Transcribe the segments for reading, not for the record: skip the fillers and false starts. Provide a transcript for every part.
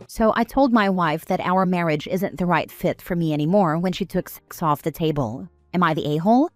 So I told my wife that our marriage isn't the right fit for me anymore when she took sex off the table. Am I the a-hole?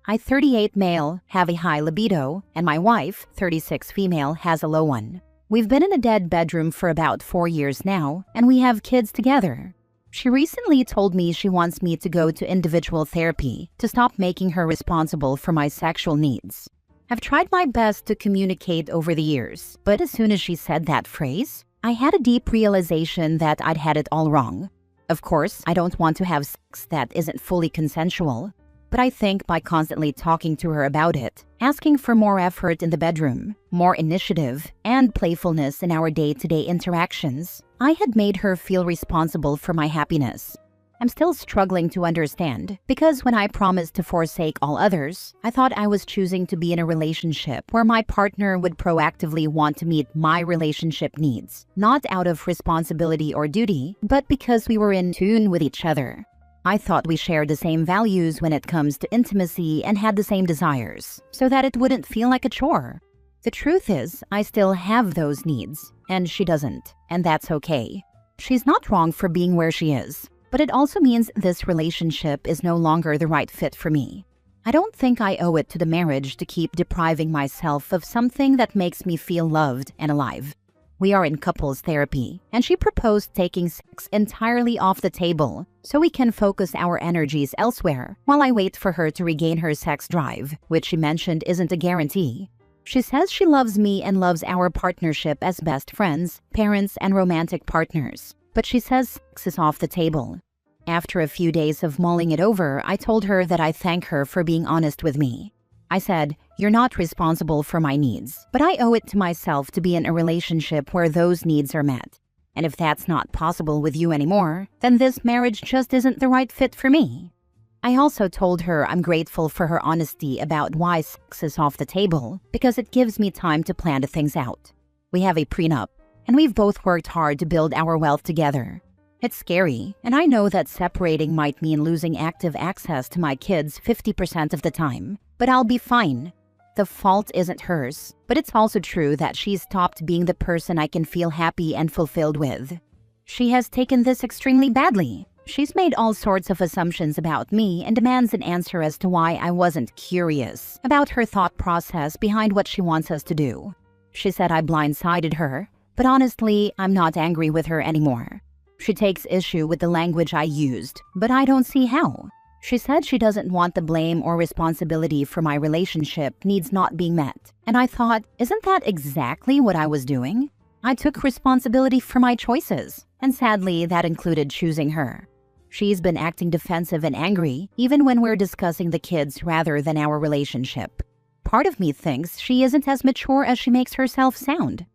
I, 38 male, have a high libido, and my wife, 36 female, has a low one. We've been in a dead bedroom for about 4 years now, and we have kids together. She recently told me she wants me to go to individual therapy to stop making her responsible for my sexual needs. I've tried my best to communicate over the years, but as soon as she said that phrase, I had a deep realization that I'd had it all wrong. Of course, I don't want to have sex that isn't fully consensual, but I think by constantly talking to her about it, asking for more effort in the bedroom, more initiative, and playfulness in our day-to-day interactions, I had made her feel responsible for my happiness. I'm still struggling to understand, because when I promised to forsake all others, I thought I was choosing to be in a relationship where my partner would proactively want to meet my relationship needs, not out of responsibility or duty, but because we were in tune with each other. I thought we shared the same values when it comes to intimacy and had the same desires, so that it wouldn't feel like a chore. The truth is, I still have those needs, and she doesn't, and that's okay. She's not wrong for being where she is, but it also means this relationship is no longer the right fit for me. I don't think I owe it to the marriage to keep depriving myself of something that makes me feel loved and alive. We are in couples therapy, and she proposed taking sex entirely off the table so we can focus our energies elsewhere while I wait for her to regain her sex drive, which she mentioned isn't a guarantee. She says she loves me and loves our partnership as best friends, parents, and romantic partners, but she says sex is off the table. After a few days of mulling it over, I told her that I thank her for being honest with me. I said, "You're not responsible for my needs, but I owe it to myself to be in a relationship where those needs are met. And if that's not possible with you anymore, then this marriage just isn't the right fit for me." I also told her I'm grateful for her honesty about why sex is off the table, because it gives me time to plan things out. We have a prenup, and we've both worked hard to build our wealth together. It's scary, and I know that separating might mean losing active access to my kids 50% of the time, but I'll be fine. The fault isn't hers, but it's also true that she's stopped being the person I can feel happy and fulfilled with. She has taken this extremely badly. She's made all sorts of assumptions about me and demands an answer as to why I wasn't curious about her thought process behind what she wants us to do. She said I blindsided her, but honestly, I'm not angry with her anymore. She takes issue with the language I used, but I don't see how. She said she doesn't want the blame or responsibility for my relationship needs not being met. And I thought, isn't that exactly what I was doing? I took responsibility for my choices, and sadly, that included choosing her. She's been acting defensive and angry, even when we're discussing the kids rather than our relationship. Part of me thinks she isn't as mature as she makes herself sound.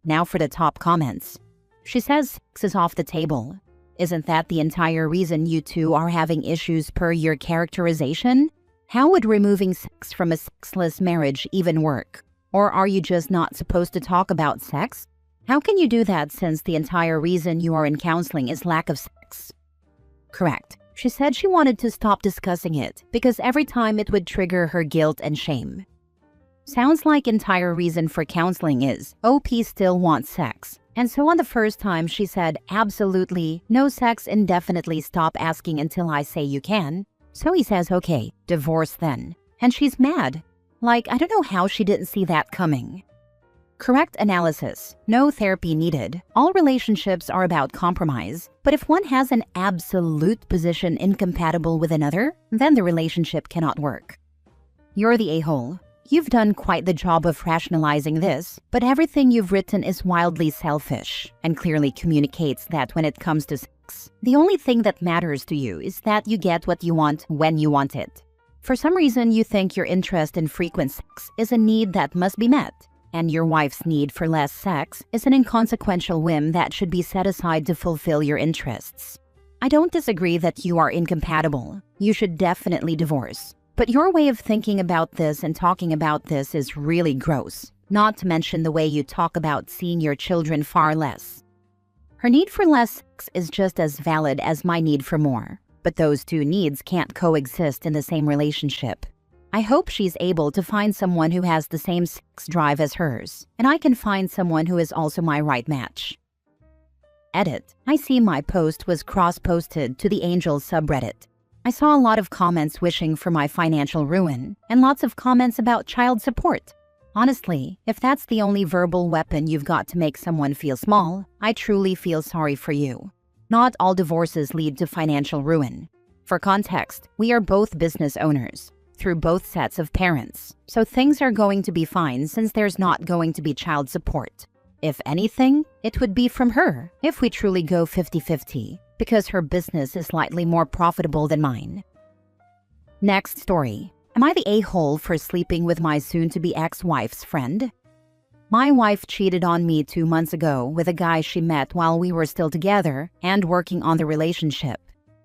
Now for the top comments. She says sex is off the table. Isn't that the entire reason you two are having issues per your characterization? How would removing sex from a sexless marriage even work? Or are you just not supposed to talk about sex? How can you do that since the entire reason you are in counseling is lack of sex? Correct. She said she wanted to stop discussing it because every time it would trigger her guilt and shame. Sounds like entire reason for counseling is OP still wants sex. And so on the first time she said, absolutely, no sex indefinitely, stop asking until I say you can. So he says, okay, divorce then. And she's mad. Like, I don't know how she didn't see that coming. Correct analysis. No therapy needed. All relationships are about compromise. But if one has an absolute position incompatible with another, then the relationship cannot work. You're the a-hole. You've done quite the job of rationalizing this, but everything you've written is wildly selfish and clearly communicates that when it comes to sex, the only thing that matters to you is that you get what you want when you want it. For some reason, you think your interest in frequent sex is a need that must be met, and your wife's need for less sex is an inconsequential whim that should be set aside to fulfill your interests. I don't disagree that you are incompatible. You should definitely divorce. But your way of thinking about this and talking about this is really gross, not to mention the way you talk about seeing your children far less. Her need for less sex is just as valid as my need for more, but those two needs can't coexist in the same relationship. I hope she's able to find someone who has the same sex drive as hers, and I can find someone who is also my right match. Edit. I see my post was cross-posted to the Angel subreddit. I saw a lot of comments wishing for my financial ruin, and lots of comments about child support. Honestly, if that's the only verbal weapon you've got to make someone feel small, I truly feel sorry for you. Not all divorces lead to financial ruin. For context, we are both business owners, through both sets of parents, so things are going to be fine since there's not going to be child support. If anything, it would be from her, if we truly go 50-50, because her business is slightly more profitable than mine. Next story. Am I the a-hole for sleeping with my soon-to-be ex-wife's friend? My wife cheated on me 2 months ago with a guy she met while we were still together and working on the relationship.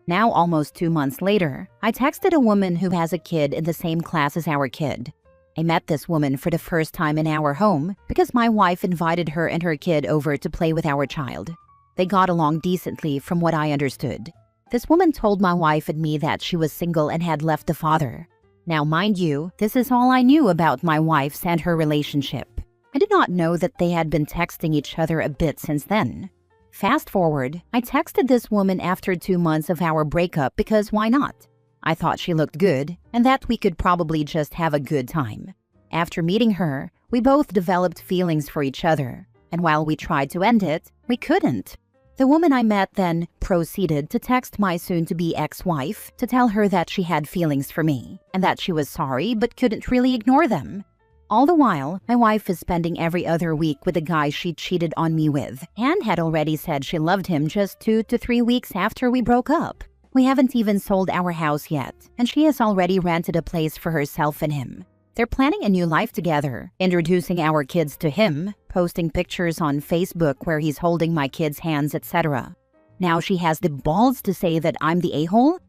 Now, almost 2 months later, I texted a woman who has a kid in the same class as our kid. I met this woman for the first time in our home because my wife invited her and her kid over to play with our child. They got along decently from what I understood. This woman told my wife and me that she was single and had left the father. Now, mind you, this is all I knew about my wife's and her relationship. I did not know that they had been texting each other a bit since then. Fast forward, I texted this woman after 2 months of our breakup because why not? I thought she looked good and that we could probably just have a good time. After meeting her, we both developed feelings for each other, and while we tried to end it, we couldn't. The woman I met then proceeded to text my soon-to-be ex-wife to tell her that she had feelings for me and that she was sorry but couldn't really ignore them. All the while, my wife is spending every other week with the guy she cheated on me with and had already said she loved him just 2 to 3 weeks after we broke up. We haven't even sold our house yet, and she has already rented a place for herself and him. They're planning a new life together, introducing our kids to him, posting pictures on Facebook where he's holding my kids' hands, etc. Now she has the balls to say that I'm the a-hole?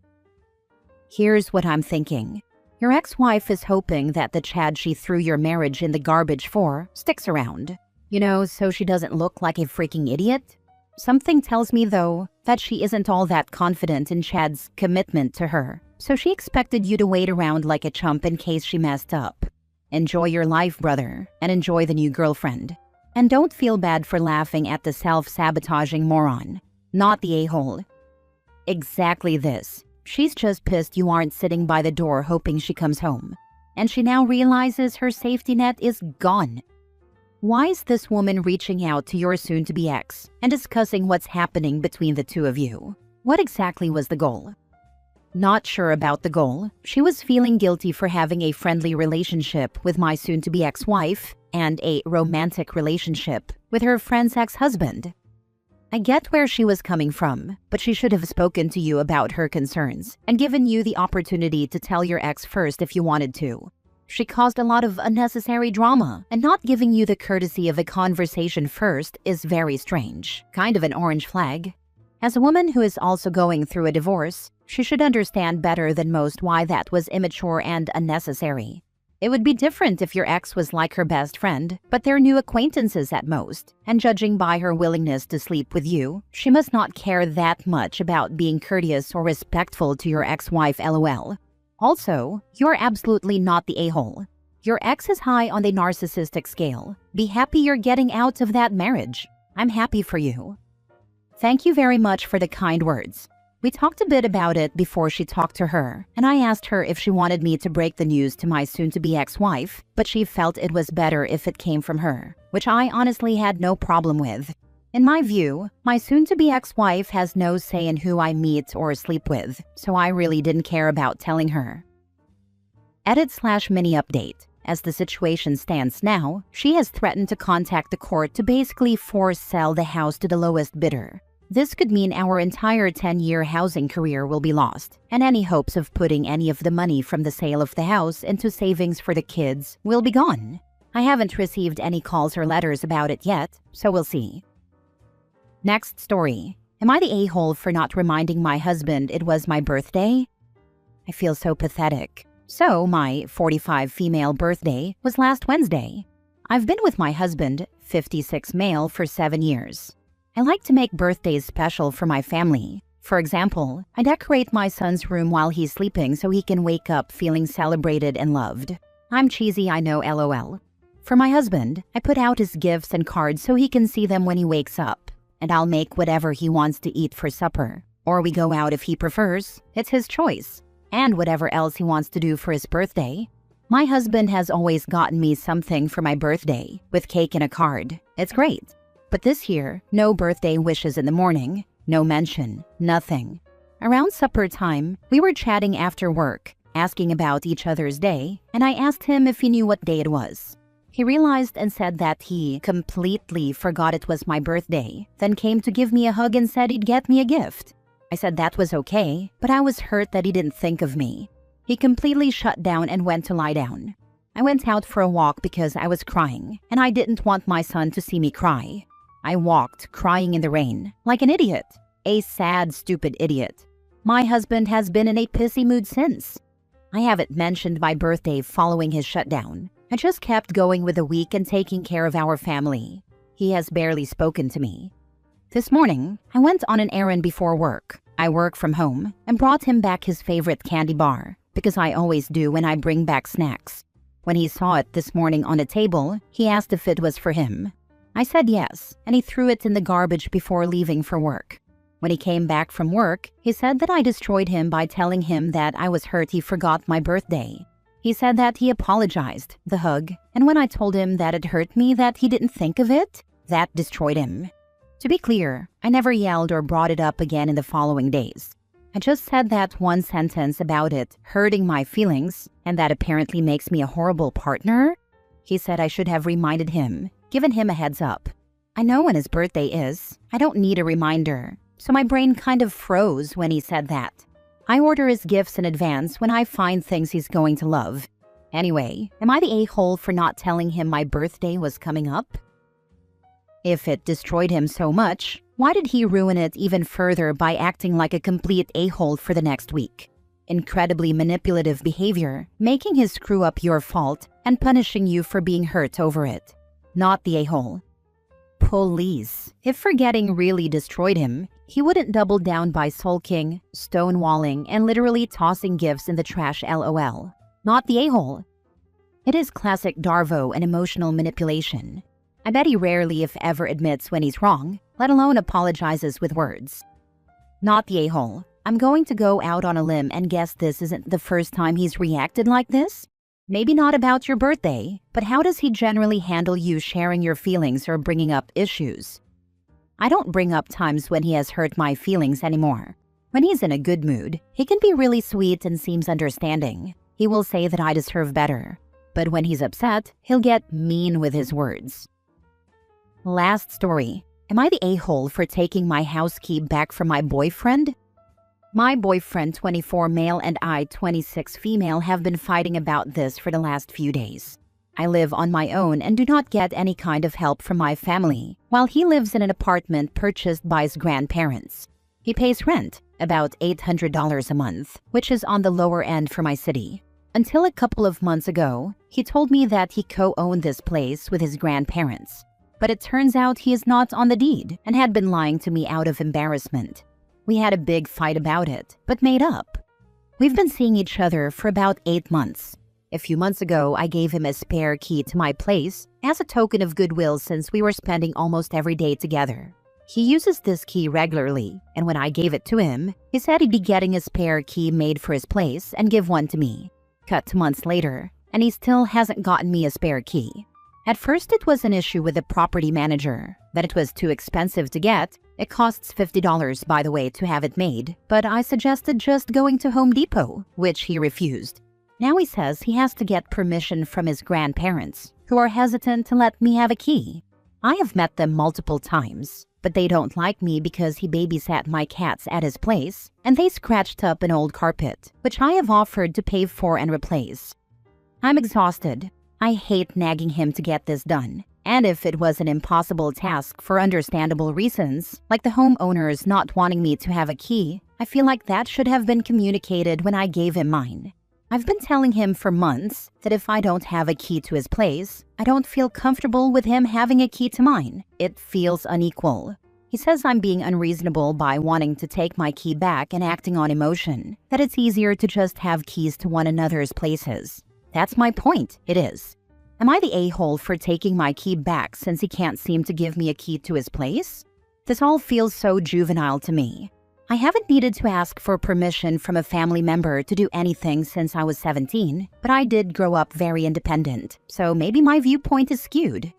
Here's what I'm thinking. Your ex-wife is hoping that the Chad she threw your marriage in the garbage for sticks around. You know, so she doesn't look like a freaking idiot? Something tells me, though, that she isn't all that confident in Chad's commitment to her, so she expected you to wait around like a chump in case she messed up. Enjoy your life, brother, and enjoy the new girlfriend. And don't feel bad for laughing at the self-sabotaging moron. Not the a-hole. Exactly this. She's just pissed you aren't sitting by the door hoping she comes home. And she now realizes her safety net is gone. Why is this woman reaching out to your soon-to-be ex and discussing what's happening between the two of you? What exactly was the goal? Not sure about the goal. She was feeling guilty for having a friendly relationship with my soon-to-be ex-wife and a romantic relationship with her friend's ex-husband. I get where she was coming from, but she should have spoken to you about her concerns and given you the opportunity to tell your ex first if you wanted to. She caused a lot of unnecessary drama, and not giving you the courtesy of a conversation first is very strange. Kind of an orange flag. As a woman who is also going through a divorce, she should understand better than most why that was immature and unnecessary. It would be different if your ex was like her best friend, but they're new acquaintances at most, and judging by her willingness to sleep with you, she must not care that much about being courteous or respectful to your ex-wife, lol. Also, you're absolutely not the a-hole. Your ex is high on the narcissistic scale. Be happy you're getting out of that marriage. I'm happy for you. Thank you very much for the kind words. We talked a bit about it before she talked to her, and I asked her if she wanted me to break the news to my soon-to-be ex-wife, but she felt it was better if it came from her, which I honestly had no problem with. In my view, my soon-to-be ex-wife has no say in who I meet or sleep with, so I really didn't care about telling her. Edit/mini update. As the situation stands now, she has threatened to contact the court to basically force sell the house to the lowest bidder. This could mean our entire 10-year housing career will be lost, and any hopes of putting any of the money from the sale of the house into savings for the kids will be gone. I haven't received any calls or letters about it yet, so we'll see. Next story. Am I the a-hole for not reminding my husband it was my birthday? I feel so pathetic. So, my 45 female birthday was last Wednesday. I've been with my husband, 56 male, for 7 years. I like to make birthdays special for my family. For example, I decorate my son's room while he's sleeping so he can wake up feeling celebrated and loved. I'm cheesy, I know, lol. For my husband, I put out his gifts and cards so he can see them when he wakes up. and I'll make whatever he wants to eat for supper. Or we go out if he prefers. It's his choice. And whatever else he wants to do for his birthday. My husband has always gotten me something for my birthday, with cake and a card. It's great. But this year, no birthday wishes in the morning, no mention, nothing. Around supper time, we were chatting after work, asking about each other's day, and I asked him if he knew what day it was. He realized and said that he completely forgot it was my birthday, then came to give me a hug and said he'd get me a gift. I said that was okay, but I was hurt that he didn't think of me. He completely shut down and went to lie down. I went out for a walk because I was crying, and I didn't want my son to see me cry. I walked, crying in the rain, like an idiot. A sad, stupid idiot. My husband has been in a pissy mood since. I haven't mentioned my birthday following his shutdown. I just kept going with the week and taking care of our family. He has barely spoken to me. This morning, I went on an errand before work. I work from home and brought him back his favorite candy bar, because I always do when I bring back snacks. When he saw it this morning on the table, he asked if it was for him. I said yes, and he threw it in the garbage before leaving for work. When he came back from work, he said that I destroyed him by telling him that I was hurt he forgot my birthday. He said that he apologized, the hug, and when I told him that it hurt me that he didn't think of it, that destroyed him. To be clear, I never yelled or brought it up again in the following days. I just said that one sentence about it hurting my feelings, and that apparently makes me a horrible partner. He said I should have reminded him, given him a heads up. I know when his birthday is. I don't need a reminder. So my brain kind of froze when he said that. I order his gifts in advance when I find things he's going to love. Anyway, am I the a-hole for not telling him my birthday was coming up? If it destroyed him so much, why did he ruin it even further by acting like a complete a-hole for the next week? Incredibly manipulative behavior, making his screw up your fault and punishing you for being hurt over it. Not the a-hole. Police. If forgetting really destroyed him, he wouldn't double down by sulking, stonewalling, and literally tossing gifts in the trash LOL. Not the a-hole. It is classic Darvo and emotional manipulation. I bet he rarely if ever admits when he's wrong, let alone apologizes with words. Not the a-hole. I'm going to go out on a limb and guess this isn't the first time he's reacted like this. Maybe not about your birthday, but how does he generally handle you sharing your feelings or bringing up issues? I don't bring up times when he has hurt my feelings anymore. When he's in a good mood, he can be really sweet and seems understanding. He will say that I deserve better. But when he's upset, he'll get mean with his words. Last story. Am I the a-hole for taking my house key back from my boyfriend? My boyfriend, 24 male, and I, 26 female, have been fighting about this for the last few days. I live on my own and do not get any kind of help from my family, while he lives in an apartment purchased by his grandparents. He pays rent, about $800 a month, which is on the lower end for my city. Until a couple of months ago, he told me that he co-owned this place with his grandparents. But it turns out he is not on the deed and had been lying to me out of embarrassment. We had a big fight about it, but made up. We've been seeing each other for about 8 months. A few months ago, I gave him a spare key to my place as a token of goodwill since we were spending almost every day together. He uses this key regularly, and when I gave it to him, he said he'd be getting a spare key made for his place and give one to me. Cut to months later, and he still hasn't gotten me a spare key. At first, it was an issue with the property manager, that it was too expensive to get. It costs $50, by the way, to have it made, but I suggested just going to Home Depot, which he refused. Now he says he has to get permission from his grandparents, who are hesitant to let me have a key. I have met them multiple times, but they don't like me because he babysat my cats at his place, and they scratched up an old carpet, which I have offered to pay for and replace. I'm exhausted. I hate nagging him to get this done. And if it was an impossible task for understandable reasons, like the homeowners not wanting me to have a key, I feel like that should have been communicated when I gave him mine. I've been telling him for months that if I don't have a key to his place, I don't feel comfortable with him having a key to mine. It feels unequal. He says I'm being unreasonable by wanting to take my key back and acting on emotion, that it's easier to just have keys to one another's places. That's my point, it is. Am I the a-hole for taking my key back since he can't seem to give me a key to his place? This all feels so juvenile to me. I haven't needed to ask for permission from a family member to do anything since I was 17, but I did grow up very independent, so maybe my viewpoint is skewed.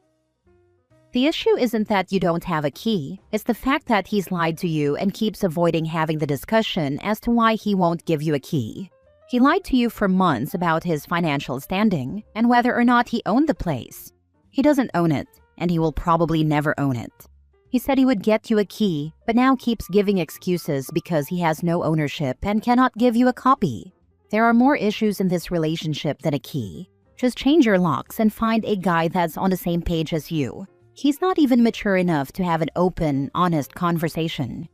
The issue isn't that you don't have a key, it's the fact that he's lied to you and keeps avoiding having the discussion as to why he won't give you a key. He lied to you for months about his financial standing and whether or not he owned the place. He doesn't own it, and he will probably never own it. He said he would get you a key, but now keeps giving excuses because he has no ownership and cannot give you a copy. There are more issues in this relationship than a key. Just change your locks and find a guy that's on the same page as you. He's not even mature enough to have an open, honest conversation.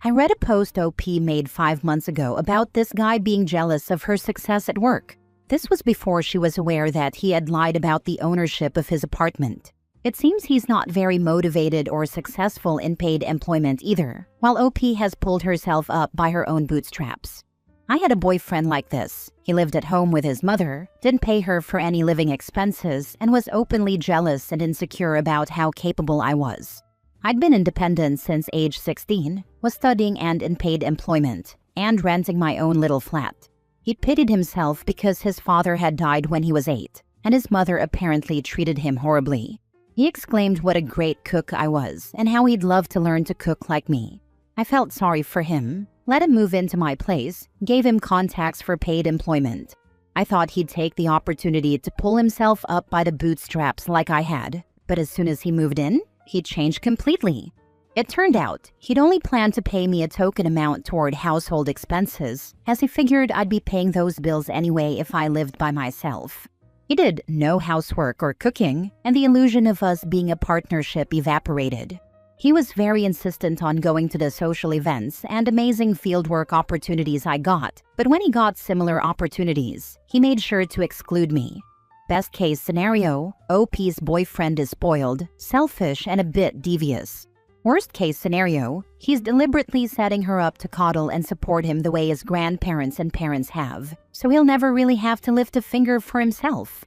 I read a post OP made 5 months ago about this guy being jealous of her success at work. This was before she was aware that he had lied about the ownership of his apartment. It seems he's not very motivated or successful in paid employment either, while OP has pulled herself up by her own bootstraps. I had a boyfriend like this. He lived at home with his mother, didn't pay her for any living expenses, and was openly jealous and insecure about how capable I was. I'd been independent since age 16, was studying and in paid employment, and renting my own little flat. He pitied himself because his father had died when he was 8, and his mother apparently treated him horribly. He exclaimed what a great cook I was, and how he'd love to learn to cook like me. I felt sorry for him, let him move into my place, gave him contacts for paid employment. I thought he'd take the opportunity to pull himself up by the bootstraps like I had, but as soon as he moved in, he changed completely. It turned out he'd only planned to pay me a token amount toward household expenses, as he figured I'd be paying those bills anyway if I lived by myself. He did no housework or cooking, and the illusion of us being a partnership evaporated. He was very insistent on going to the social events and amazing fieldwork opportunities I got, but when he got similar opportunities, he made sure to exclude me. Best case scenario, OP's boyfriend is spoiled, selfish, and a bit devious. Worst case scenario, he's deliberately setting her up to coddle and support him the way his grandparents and parents have, so he'll never really have to lift a finger for himself.